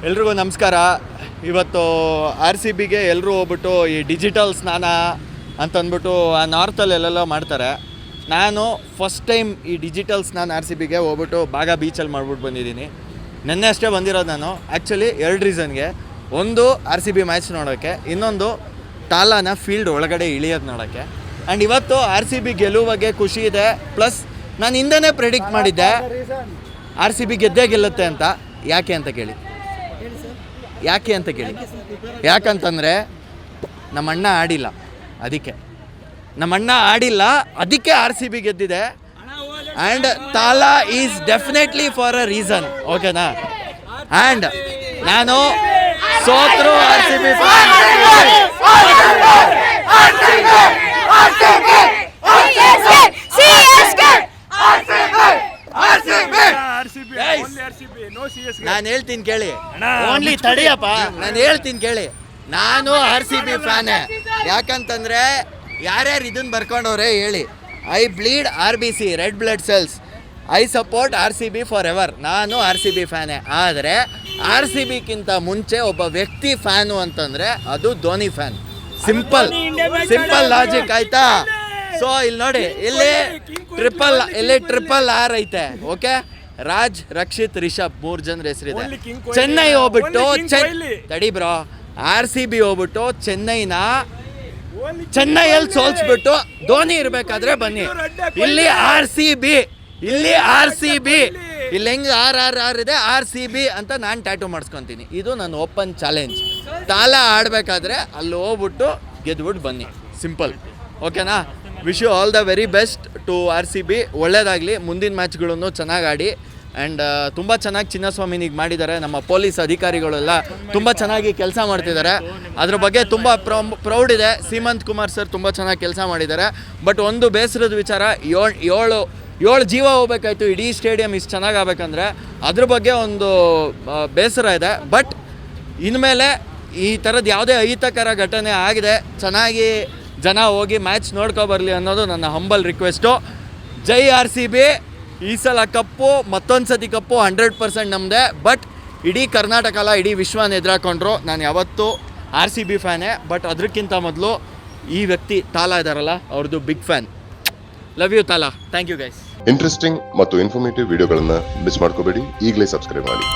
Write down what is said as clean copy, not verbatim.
ಎಲ್ರಿಗೂ ನಮಸ್ಕಾರ. ಇವತ್ತು ಆರ್ ಸಿ ಬಿಗೆ ಎಲ್ಲರೂ ಹೋಗ್ಬಿಟ್ಟು ಈ ಡಿಜಿಟಲ್ ಸ್ನಾನ ಅಂತಂದ್ಬಿಟ್ಟು ಆ ನಾರ್ತಲ್ಲೆಲ್ಲ ಮಾಡ್ತಾರೆ. ನಾನು ಫಸ್ಟ್ ಟೈಮ್ ಈ ಡಿಜಿಟಲ್ ಸ್ನಾನ ಆರ್ ಸಿ ಬಿಗೆ ಹೋಗ್ಬಿಟ್ಟು ಬಾಗ ಬೀಚಲ್ಲಿ ಮಾಡ್ಬಿಟ್ಟು ಬಂದಿದ್ದೀನಿ. ನೆನ್ನೆ ಅಷ್ಟೇ ಬಂದಿರೋದು ನಾನು. ಆ್ಯಕ್ಚುಲಿ 2 ರೀಸನ್ಗೆ. ಒಂದು ಆರ್ ಸಿ ಬಿ ಮ್ಯಾಚ್ ನೋಡೋಕ್ಕೆ, ಇನ್ನೊಂದು ತಾಲಾನ ಫೀಲ್ಡ್ ಒಳಗಡೆ ಇಳಿಯೋದು ನೋಡೋಕ್ಕೆ. ಆ್ಯಂಡ್ ಇವತ್ತು ಆರ್ ಸಿ ಬಿ ಗೆಲ್ಲುವ ಬಗ್ಗೆ ಖುಷಿ ಇದೆ. ಪ್ಲಸ್ ನಾನು ಹಿಂದೆನೇ ಪ್ರೆಡಿಕ್ಟ್ ಮಾಡಿದ್ದೆ ಆರ್ ಸಿ ಬಿ ಗೆದ್ದೇ ಗೆಲ್ಲುತ್ತೆ ಅಂತ. ಯಾಕೆ ಅಂತ ಕೇಳಿ, ಯಾಕಂತಂದರೆ ನಮ್ಮಣ್ಣ ಆಡಿಲ್ಲ, ಅದಕ್ಕೆ ಆರ್ ಸಿ ಬಿ ಗೆದ್ದಿದೆ. And Thala is definitely for a reason, ಓಕೆನಾ? ಆ್ಯಂಡ್ ನಾನು ಸೋತ್ರು ಆರ್ ಸಿ ಬಿ ನಾನು ಹೇಳ್ತೀನಿ ಕೇಳಿ, ಓನ್ಲಿ ತಡಿಯಪ್ಪ, ನಾನು ಹೇಳ್ತೀನಿ ಕೇಳಿ. ನಾನು ಆರ್ ಸಿ ಬಿ ಫ್ಯಾನೇ. ಯಾಕಂತಂದರೆ ಯಾರ್ಯಾರು ಇದನ್ನು ಬರ್ಕೊಂಡವ್ರೆ ಹೇಳಿ. I bleed R B C, red blood cells. I support R C B forever. ನಾನು ಆರ್ ಸಿ ಬಿ ಫ್ಯಾನೇ. ಆದರೆ ಆರ್ ಸಿ ಬಿಗಿಂತ ಮುಂಚೆ ಒಬ್ಬ ವ್ಯಕ್ತಿ ಫ್ಯಾನು ಅಂತಂದರೆ ಅದು ಧೋನಿ ಫ್ಯಾನ್. ಸಿಂಪಲ್ ಲಾಜಿಕ್, ಆಯ್ತಾ? ಸೊ ಇಲ್ಲಿ ನೋಡಿ, ಇಲ್ಲಿ ಟ್ರಿಪಲ್ ಆರ್ ಐತೆ, ಓಕೆ? ರಾಜ್, ರಕ್ಷಿತ್, ರಿಷಬ್ 3 ಜನರ ಹೆಸರಿದೆ. ಚೆನ್ನೈ ಹೋಗ್ಬಿಟ್ಟು ತಡಿ ಬ್ರೋ, ಆರ್ ಸಿ ಬಿ ಹೋಗ್ಬಿಟ್ಟು ಚೆನ್ನೈಯಲ್ಲಿ ಸೋಲ್ಸ್ಬಿಟ್ಟು ಧೋನಿ ಇರಬೇಕಾದ್ರೆ ಬನ್ನಿ. ಇಲ್ಲಿ ಆರ್ ಸಿ ಬಿ ಇಲ್ಲಿ ಹೆಂಗೆ ಆರ್ ಇದೆ, ಆರ್ ಸಿ ಬಿ ಅಂತ ನಾನು ಟ್ಯಾಟೂ ಮಾಡಿಸ್ಕೊತೀನಿ. ಇದು ನನ್ನ ಓಪನ್ ಚಾಲೆಂಜ್. ತಾಲಾ ಆಡಬೇಕಾದ್ರೆ ಅಲ್ಲಿ ಹೋಗ್ಬಿಟ್ಟು ಗೆದ್ಬಿಟ್ಟು ಬನ್ನಿ, ಸಿಂಪಲ್, ಓಕೆನಾ? Wish you all the very best to R C B. ಒಳ್ಳೇದಾಗಲಿ, ಮುಂದಿನ ಮ್ಯಾಚ್ಗಳನ್ನು ಚೆನ್ನಾಗಿ ಆಡಿ. ಆ್ಯಂಡ್ ತುಂಬ ಚೆನ್ನಾಗಿ ಚಿನ್ನಸ್ವಾಮಿನಿಗೆ ಮಾಡಿದ್ದಾರೆ. ನಮ್ಮ ಪೊಲೀಸ್ ಅಧಿಕಾರಿಗಳೆಲ್ಲ ತುಂಬ ಚೆನ್ನಾಗಿ ಕೆಲಸ ಮಾಡ್ತಿದ್ದಾರೆ. ಅದ್ರ ಬಗ್ಗೆ ತುಂಬ ಪ್ರೌಡ್ ಇದೆ. ಸೀಮಂತ್ ಕುಮಾರ್ ಸರ್ ತುಂಬ ಚೆನ್ನಾಗಿ ಕೆಲಸ ಮಾಡಿದ್ದಾರೆ. ಬಟ್ ಒಂದು ಬೇಸರದ ವಿಚಾರ, ಏಳು ಜೀವ ಹೋಗ್ಬೇಕಾಯ್ತು ಇಡೀ ಸ್ಟೇಡಿಯಂ ಇಷ್ಟು ಚೆನ್ನಾಗಿ ಆಗ್ಬೇಕಂದ್ರೆ. ಅದ್ರ ಬಗ್ಗೆ ಒಂದು ಬೇಸರ ಇದೆ. ಬಟ್ ಇನ್ಮೇಲೆ ಈ ಥರದ್ದು ಯಾವುದೇ ಅಹಿತಕರ ಘಟನೆ ಆಗಿದೆ, ಚೆನ್ನಾಗಿ ಜನ ಹೋಗಿ ಮ್ಯಾಚ್ ನೋಡ್ಕೊಬರಲಿ ಅನ್ನೋದು ನನ್ನ ಹಂಬಲ್ ರಿಕ್ವೆಸ್ಟು. ಜೈ ಆರ್ ಸಿ ಬಿ. ಈ ಸಲ ಕಪ್ಪು, ಮತ್ತೊಂದು ಸತಿ ಕಪ್ಪು 100% ನಮ್ಮದೇ. ಬಟ್ ಇಡೀ ಕರ್ನಾಟಕ ಅಲ್ಲ, ಇಡೀ ವಿಶ್ವನ ಎದುರಾಕೊಂಡ್ರು. ನಾನು ಯಾವತ್ತೂ ಆರ್ ಸಿ ಬಿ ಫ್ಯಾನೇ. ಬಟ್ ಅದಕ್ಕಿಂತ ಮೊದಲು ಈ ವ್ಯಕ್ತಿ ತಾಲಾ ಇದ್ದಾರಲ್ಲ, ಅವ್ರದ್ದು big fan. Love you Thala. Thank you guys. Interesting ಮತ್ತು ಇನ್ಫಾರ್ಮೇಟಿವ್ ವಿಡಿಯೋಗಳನ್ನು ಮಿಸ್ ಮಾಡ್ಕೋಬೇಡಿ. ಈಗಲೇ ಸಬ್ಸ್ಕ್ರೈಬ್ ಮಾಡಿ.